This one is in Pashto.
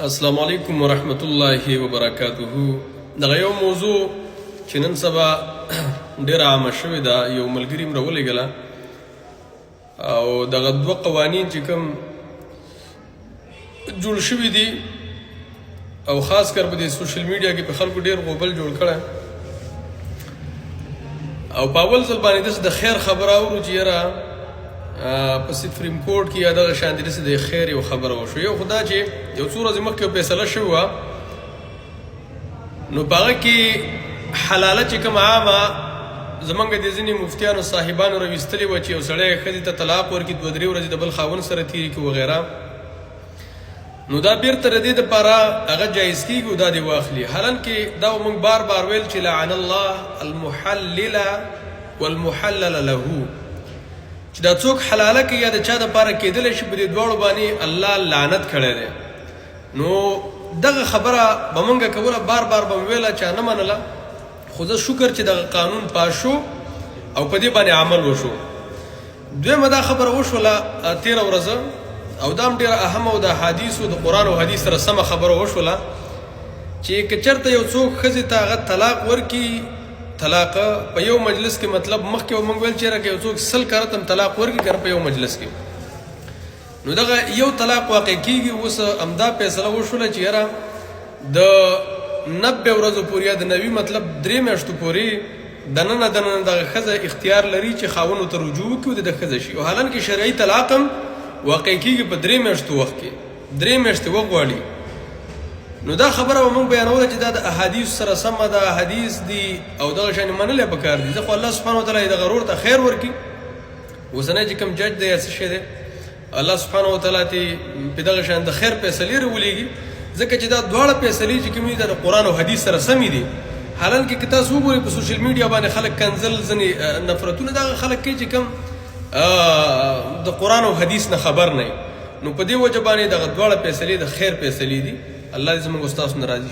السلام علیکم ورحمت الله وبرکاته. دغه یو موضوع چې نن سبا ډېره عامه شوې ده، یو ملګري م راولېږله او دغه دوه قوانین چې کوم جوړ شوي دي او خاص کر په دې سوشل میډیا کې په خلکو ډېر غوبل جوړ کړی او په اول ځل باندې داسې د خیر خبره اورو چې یاره په سپریم کورټ کې یا دغه شان داسې د خیر یو خبره وشو. یو خو دا چې یو څو ورځې مخکې فیصله شوې وه، نو په هغه کې حلاله چې کومه عامه زمونږ د ځینې مفتیانو صاحبانو راویستلې وه چې یو سړی ښځې ته طلاق ورکړي، 2-3 ورځې د بل خاوند سره تېرې کړي وغیره، نو دا بیرته د دې دپاره هغه جایز کېږي او دا دې واخلي. حالانکې دا موږ بار بار ویل چې لعن الله المحلل والمحلل له، چې دا څوک حلاله کوي یا د چا دپاره کېدلی شي، په دې دواړو باندې الله لعنت کړی دی. نو دغه خبره به موږ کوله، بار بار به مې ویله، چا نه منله، خو زه شکر چې دغه قانون پاس شو او په دې باندې عمل وشو. دویمه دا خبره وشوله 13 ورځه، او دا هم ډېره اهمه او د حدیثو د قرآن او حدیث سره سمه خبره وشوله چې که چېرته یو څوک ښځې ته هغه طلاق ورکړي، طلاق په یو مجلس کې، مطلب مخکې موږ ویل چې که یو څوک 100 کرته طلاق ورکړي که په یو مجلس کې، نو دغه یو طلاق واقع کېږي. اوس همدا فیصله وشوله چې یاره د 90 ورځو پورې یا د 90 مطلب 3 میاشتو پورې دننه دغه ښځه اختیار لري چې خاوند ورته رجوع وکړي او د ښځه شي، او حالانکې شرعي طلاق هم واقع کېږي په 3 میاشتو وخت کې، 3 میاشتې وخت غواړي. نو دا خبره به موږ بیانوله چې دا د احادیث سره سمه ده، حدیث دي او دغه شانې منلی پکار دي. ځکه الله سبحانه وتعالی دغه ورور ته خیر ورکړي. اوسنی چې کوم جج دی یا څه شی دی، الله سبحانه وتعالی ته په دغه شان د خیر فیصلې راولېږي، ځکه چې دا دواړه فیصلې چې کومې دي د قرآن او حدیث سره سمې دي. حالانکې که تاسو وګورئ په سوشل میډیا باندې خلک کنزل ځینې نفرتونه دغه خلک کوي چې کوم د قرآن او حدیث نه خبر نه، نو په دې وجه باندې دغه دواړه فیصلې د خیر فیصلې دي. الله دې زموږ استاسو نه راضي.